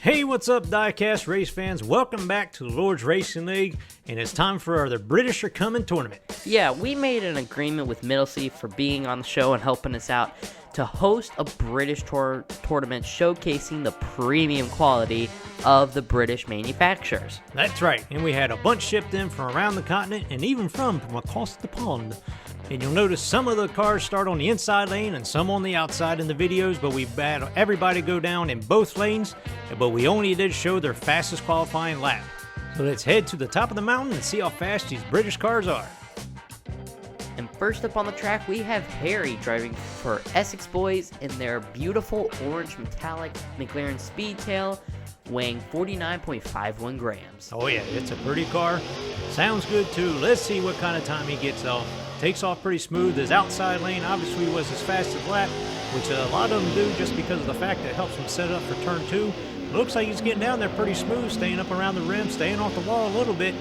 Hey, what's up, Diecast race fans? Welcome back to the Lord's Racing League, and it's time for the British Are Coming tournament. Yeah, we made an agreement with Middlesea for being on the show and helping us out to host a British tournament showcasing the premium quality of the British manufacturers. That's right, and we had a bunch shipped in from around the continent and even from across the pond. And you'll notice some of the cars start on the inside lane and some on the outside in the videos, but we had everybody go down in both lanes, but we only did show their fastest qualifying lap. So let's head to the top of the mountain and see how fast these British cars are. And first up on the track, we have Harry driving for Essex Boys in their beautiful orange metallic McLaren Speedtail, weighing 49.51 grams. Oh yeah, it's a pretty car. Sounds good too. Let's see what kind of time he gets off. Takes off pretty smooth. His outside lane obviously was his fastest lap, which a lot of them do just because of the fact that it helps him set up for turn 2. Looks like he's getting down there pretty smooth, staying up around the rim, staying off the wall a little bit.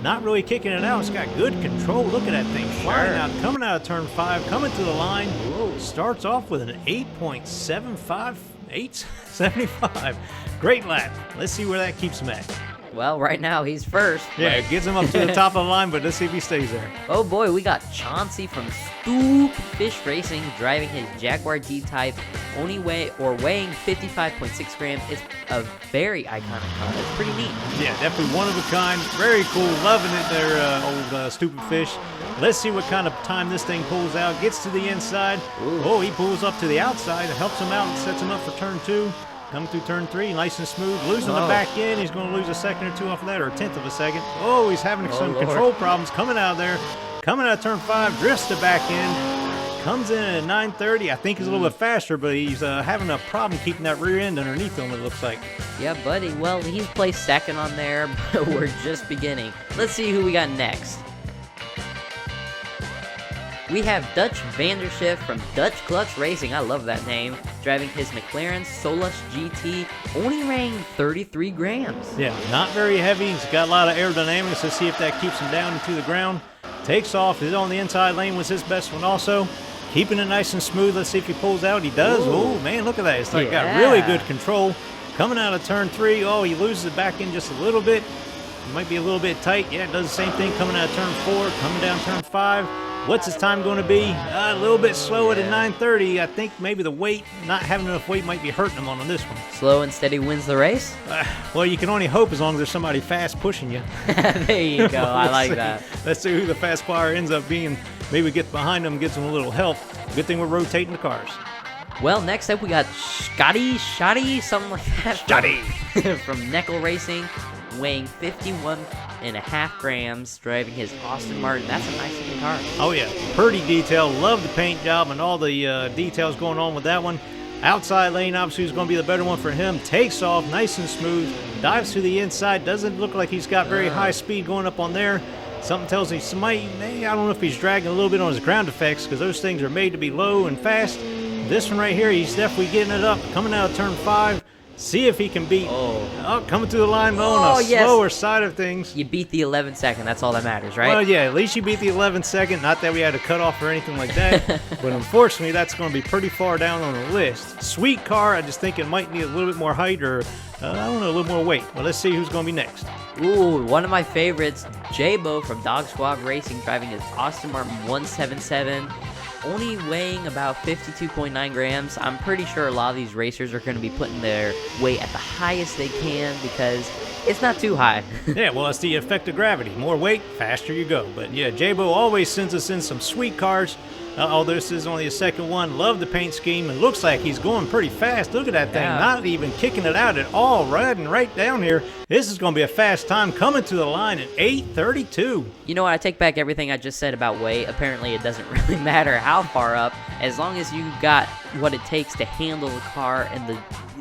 Not really kicking it out. It's got good control. Look at that thing flying out, coming out of turn 5, coming to the line. Whoa. Starts off with an 8.75, 8.75. Great lap. Let's see where that keeps him at. Well, right now he's first. Yeah, it gets him up to the top of the line, but let's see if he stays there. Oh boy, we got Chauncey from Stoop Fish Racing driving his Jaguar D-Type, weighing 55.6 grams. It's a very iconic car. It's pretty neat. Yeah, definitely one of a kind. Very cool. Loving it there, old Stupid Fish. Let's see what kind of time this thing pulls out. Gets to the inside. Ooh. Oh, he pulls up to the outside. It helps him out and sets him up for turn 2. Coming through turn 3, nice and smooth. Losing the back end. He's going to lose a second or two off of that, or a tenth of a second. Oh, he's having some control problems coming out of there. Coming out of turn 5, drifts the back end. Comes in at 930. I think he's a little bit faster, but he's having a problem keeping that rear end underneath him, it looks like. Yeah, buddy. Well, he's placed second on there, but we're just beginning. Let's see who we got next. We have Dutch Vanderschiff from Dutch Clutch Racing, I love that name, driving his McLaren Solus GT, only weighing 33 grams. Yeah, not very heavy. He's got a lot of aerodynamics. Let's see if that keeps him down into the ground. Takes off. He's on the inside lane, was his best one also. Keeping it nice and smooth. Let's see if he pulls out. He does. Oh, man, look at that. It's like got really good control. Coming out of turn 3. Oh, he loses it back in just a little bit. It might be a little bit tight. Yeah, it does the same thing coming out of turn 4, coming down turn 5. What's his time going to be? A little bit slower than 930. I think maybe the weight, not having enough weight, might be hurting him on this one. Slow and steady wins the race? Well, you can only hope as long as there's somebody fast pushing you. There you go. I like that. Let's see who the fast car ends up being. Maybe get behind him, gets him a little help. Good thing we're rotating the cars. Well, next up we got Shoddy, something like that. Shoddy. From Neckel Racing, weighing 51.5 grams, driving his Aston Martin. That's a nice looking car. Oh yeah, pretty detailed. Love the paint job and all the details going on with that one. Outside lane obviously is going to be the better one for him. Takes off nice and smooth, dives to the inside. Doesn't look like he's got very high speed going up on there. Something tells me I don't know if he's dragging a little bit on his ground effects, because those things are made to be low and fast. This one right here, he's definitely getting it up. Coming out of turn 5. See if he can beat. Coming through the line though on the slower side of things. You beat the 11th second. That's all that matters, right? Well, yeah, at least you beat the 11th second. Not that we had a cutoff or anything like that. But unfortunately, that's going to be pretty far down on the list. Sweet car. I just think it might need a little bit more height, or I don't know, a little more weight. Well, let's see who's going to be next. Ooh, one of my favorites, J-Bo from Dog Squad Racing, driving his Aston Martin 177. Only weighing about 52.9 grams. I'm pretty sure a lot of these racers are going to be putting their weight at the highest they can, because it's not too high. Yeah, well, it's the effect of gravity. More weight, faster you go. But yeah, J-Bo always sends us in some sweet cars. This is only a second one. Love the paint scheme. It looks like he's going pretty fast. Look at that thing. Not even kicking it out at all. Riding right down here. This is going to be a fast time. Coming to the line at 8:32. You know what? I take back everything I just said about weight. Apparently, it doesn't really matter how far up, as long as you got what it takes to handle the car and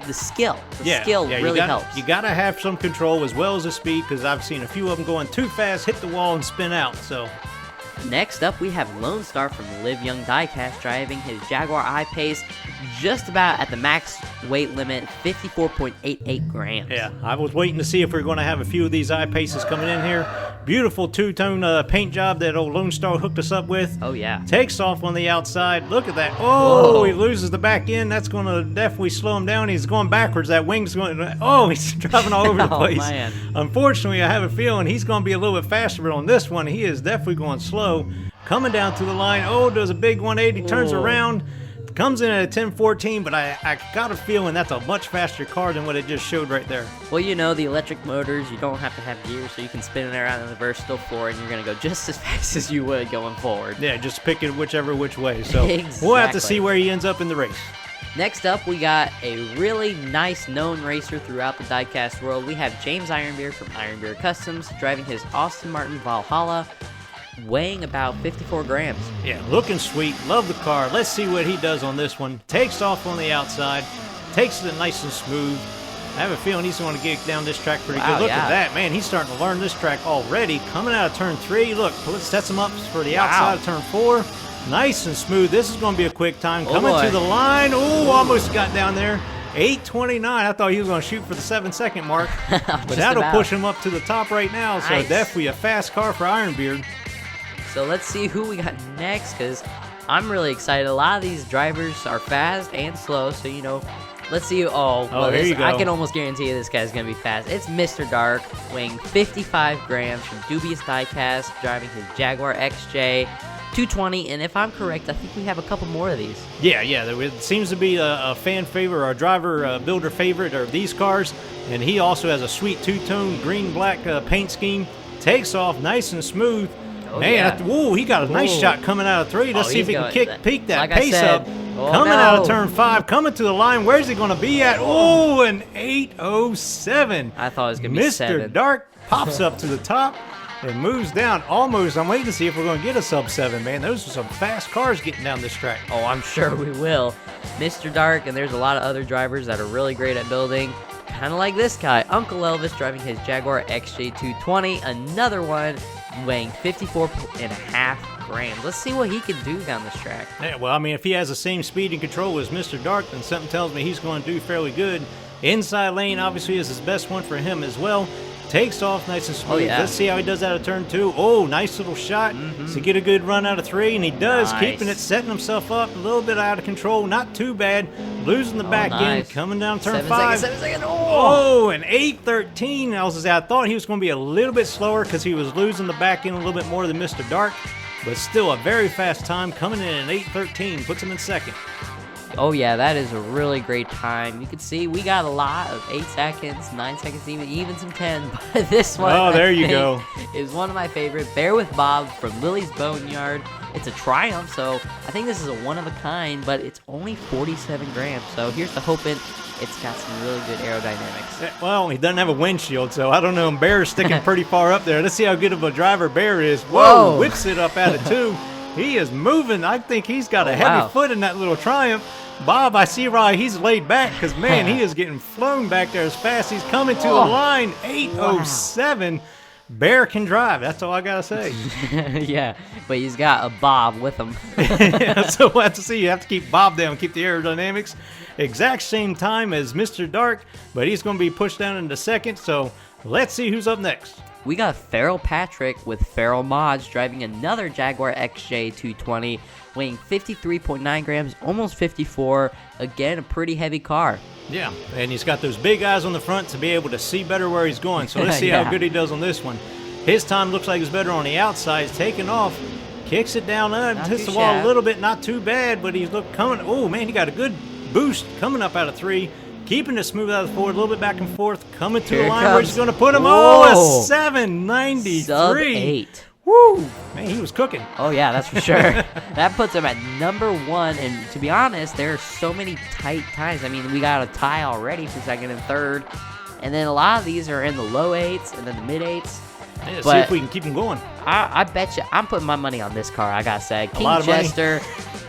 the skill. The skill really helps. You got to have some control as well as the speed, because I've seen a few of them going too fast, hit the wall, and spin out. So next up, we have Lone Star from Live Young Diecast driving his Jaguar I-Pace, just about at the max weight limit, 54.88 grams. Yeah, I was waiting to see if we are going to have a few of these I-Paces coming in here. Beautiful two-tone paint job that old Lone Star hooked us up with. Oh, yeah. Takes off on the outside. Look at that. Oh, Whoa. He loses the back end. That's going to definitely slow him down. He's going backwards. That wing's going. Oh, he's driving all over the Oh, place. man. Unfortunately, I have a feeling he's going to be a little bit faster, but on this one, he is definitely going slow. Coming down to the line. Oh, does a big 180, turns Whoa. around. Comes in at a 1014, but I got a feeling that's a much faster car than what it just showed right there. Well, you know, the electric motors, you don't have to have gears, so you can spin it around in the versatile floor, and you're going to go just as fast as you would going forward. Yeah, just pick it which way. So Exactly. We'll have to see where he ends up in the race. Next up, we got a really nice known racer throughout the diecast world. We have James Ironbeard from Ironbeard Customs driving his Aston Martin Valhalla, weighing about 54 grams. Yeah, looking sweet. Love the car. Let's see what he does on this one. Takes off on the outside. Takes it nice and smooth. I have a feeling he's going to get down this track pretty Wow, good. Look yeah. at that, man. He's starting to learn this track already. Coming out of turn 3. Look, sets him up for the outside of turn 4. Nice and smooth. This is going to be a quick time. Oh, Coming boy. to the line. Oh, almost got down there. 8:29. I thought he was going to shoot for the 7-second mark. But Just that'll about. push him up to the top right now. So Nice. definitely a fast car for Ironbeard. So let's see who we got next, because I'm really excited. A lot of these drivers are fast and slow, so, you know, let's see. Here you go. I can almost guarantee you this guy's going to be fast. It's Mr. Dark, weighing 55 grams from Dubious Diecast, driving his Jaguar XJ 220, and if I'm correct, I think we have a couple more of these. Yeah, it seems to be a fan favorite or a driver builder favorite of these cars, and he also has a sweet two-tone green-black paint scheme. Takes off nice and smooth. Oh, Man, yeah. whoa, he got a nice Whoa. shot coming out of 3. Let's Oh, see if he he's can going- peak that like I pace said. up. Oh, Coming out of no. turn 5, coming to the line. Where's he going to be at? Oh, an 807. I thought it was going to be Mr. 7. Dark pops up to the top and moves down almost. I'm waiting to see if we're going to get a sub-7, man. Those are some fast cars getting down this track. Oh, I'm sure we will. Mr. Dark, and there's a lot of other drivers that are really great at building. Kind of like this guy, Uncle Elvis, driving his Jaguar XJ220. Another one weighing 54.5 grams. Let's see what he can do down this track. Yeah, well, I mean, if he has the same speed and control as Mr. Dark, then something tells me he's going to do fairly good. Inside lane, obviously, is his best one for him as well. Takes off nice and smooth. Oh, yeah. Let's see how he does out of turn 2. Oh, nice little shot to get a good run out of 3, and he does, Nice. keeping it, setting himself up a little bit out of control. Not too bad. Losing the back end, nice. coming down turn 7 5. seconds, 7 seconds. Oh! Oh, an 8:13. I thought he was going to be a little bit slower because he was losing the back end a little bit more than Mr. Dark, but still a very fast time. Coming in at 8:13 puts him in second. Oh, yeah, that is a really great time. You can see we got a lot of 8 seconds, 9 seconds, even some 10. But this one, Oh, there you I go. think, is one of my favorite. Bear with Bob from Lily's Boneyard. It's a Triumph, so I think this is a one-of-a-kind, but it's only 47 grams. So here's to hoping it's got some really good aerodynamics. Well, he doesn't have a windshield, so I don't know. Bear's sticking pretty far up there. Let's see how good of a driver Bear is. Whoa, Whoa. whips it up out of 2. He is moving. I think he's got a Oh, heavy wow. foot in that little Triumph. Bob, I see why he's laid back because, man, he is getting flown back there as fast. He's coming to the Oh. line. 807. Bear can drive. That's all I got to say. Yeah, but he's got a Bob with him. So we'll have to see. You have to keep Bob down, keep the aerodynamics. Exact same time as Mr. Dark, but he's going to be pushed down into second. So let's see who's up next. We got Farrell Patrick with Farrell Mods driving another Jaguar XJ220, weighing 53.9 grams, almost 54. Again, a pretty heavy car. Yeah, and he's got those big eyes on the front to be able to see better where he's going. So let's see Yeah. how good he does on this one. His time looks like it's better on the outside. He's taking off, kicks it down, Not hits too the wall shabby. a little bit, not too bad, but he's coming. Oh, man, he got a good boost coming up out of 3. Keeping it smooth out of 4, a little bit back and forth, coming to Here the it line where he's comes. going to put him. Whoa. Oh, a 793. Sub 8. Woo! Man, he was cooking. Oh, yeah, that's for sure. That puts him at number 1. And to be honest, there are so many tight times. I mean, we got a tie already for second and third. And then a lot of these are in the low 8s and then the mid 8s. Yeah, see But- if we can keep him going. I bet you, I'm putting my money on this car, I gotta say. King lot of money. Jester,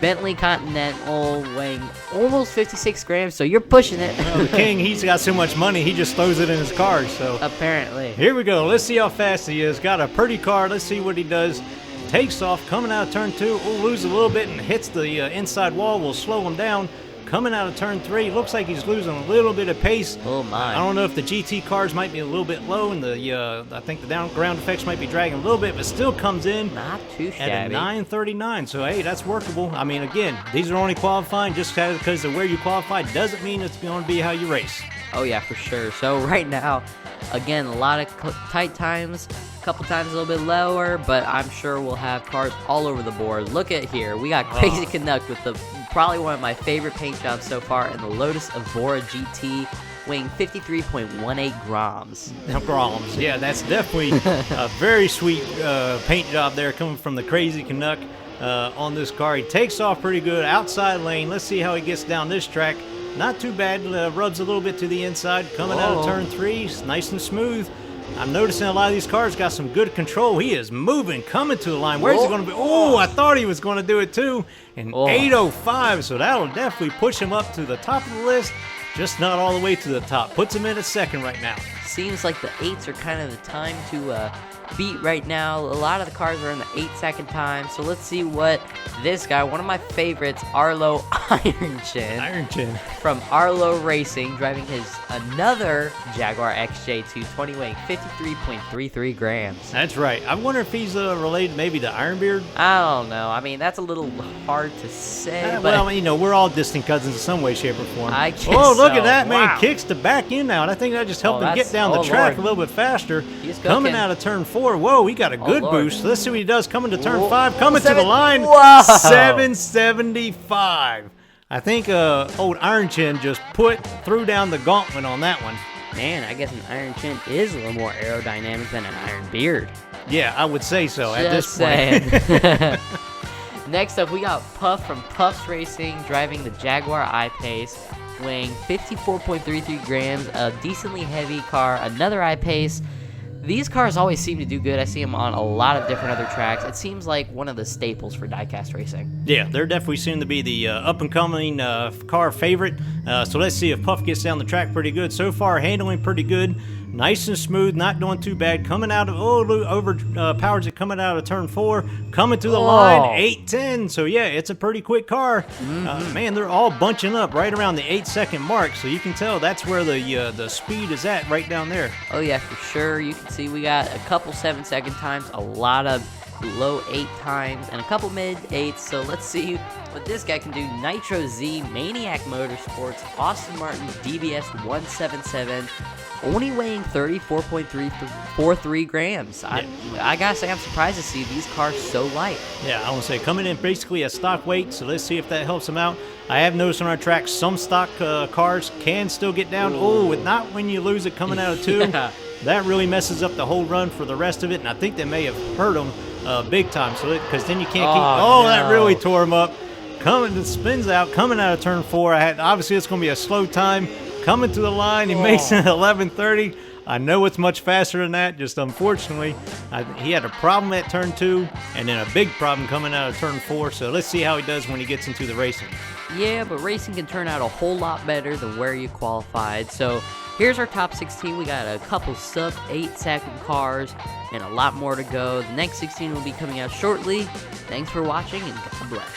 Bentley Continental, weighing almost 56 grams, so you're pushing it. Well, the King, he's got so much money, he just throws it in his car. So Apparently. here we go. Let's see how fast he is. Got a pretty car. Let's see what he does. Takes off, coming out of turn 2. Oh, loses a little bit and hits the inside wall. Will slow him down. coming out of turn 3. Looks like he's losing a little bit of pace. Oh my. I don't know if the GT cars might be a little bit low, and I think the ground effects might be dragging a little bit, but still comes in Not too at a shabby. 9:39. So hey, that's workable. I mean, again, these are only qualifying. Just because of where you qualify doesn't mean it's going to be how you race. Oh yeah, for sure. So right now, again, a lot of tight times, a couple times a little bit lower, but I'm sure we'll have cars all over the board. Look at here, we got Crazy Canuck with probably one of my favorite paint jobs so far in the Lotus Evora GT, weighing 53.18 grams. Now, grams. Yeah, that's definitely a very sweet paint job there coming from the Crazy Canuck on this car. He takes off pretty good, outside lane. Let's see how he gets down this track. Not too bad, rubs a little bit to the inside, coming out of turn 3, nice and smooth. I'm noticing a lot of these cars got some good control. He is moving, coming to the line. Where's he going to be? Oh, I thought he was going to do it too. And 8:05, so that'll definitely push him up to the top of the list, just not all the way to the top. Puts him in a second right now. Seems like the 8s are kind of the time to beat right now. A lot of the cars are in the 8-second time, so let's see what this guy, one of my favorites, Arlo Iron Chin from Arlo Racing, driving another Jaguar XJ220, weighing 53.33 grams. That's right. I wonder if he's related maybe to Ironbeard. I don't know. I mean, that's a little hard to say. But well, you know, we're all distant cousins in some way, shape, or form. I guess look at so. that, man. Wow. Kicks the back end out. I think that just helped him get down the track a little bit faster. He's coming cooking. out of turn 4. Whoa, he got a good boost. Let's see what he does coming to turn 5. Coming to Seven. the line. Whoa. 775. I think old Iron Chin just threw down the gauntlet on that one. Man, I guess an Iron Chin is a little more aerodynamic than an Iron Beard. Yeah, I would say so at this Just point. saying. Next up, we got Puff from Puffs Racing, driving the Jaguar I-Pace, weighing 54.33 grams, a decently heavy car, another I-Pace. These cars always seem to do good. I see them on a lot of different other tracks. It seems like one of the staples for diecast racing. Yeah, they're definitely soon to be the up-and-coming car favorite. So let's see if Puff gets down the track pretty good. So far, handling pretty good. Nice and smooth, not doing too bad. Coming out of, overpowers it coming out of turn 4. Coming to the line, 8:10. So yeah, it's a pretty quick car. Man, they're all bunching up right around the 8-second mark. So you can tell that's where the speed is at right down there. Oh yeah, for sure. You can see we got a couple 7-second times, a lot of low 8 times, and a couple mid 8s. So let's see what this guy can do. Nitro Z, Maniac Motorsports, Austin Martin DBS 177. Only weighing 34.43 grams. I gotta say, I'm surprised to see these cars so light. Yeah, I want to say coming in basically at stock weight, so let's see if that helps them out. I have noticed on our track some stock cars can still get down. Oh, not when you lose it coming out of 2. Yeah. That really messes up the whole run for the rest of it, and I think they may have hurt them big time. So because then you can't keep. No. That really tore him up. It spins out, coming out of turn 4. Obviously it's going to be a slow time. Coming to the line, he makes it 11:30. I know it's much faster than that. Just unfortunately, he had a problem at turn 2, and then a big problem coming out of turn 4. So let's see how he does when he gets into the racing. Yeah, but racing can turn out a whole lot better than where you qualified. So here's our top 16. We got a couple sub 8-second cars and a lot more to go. The next 16 will be coming out shortly. Thanks for watching, and God bless.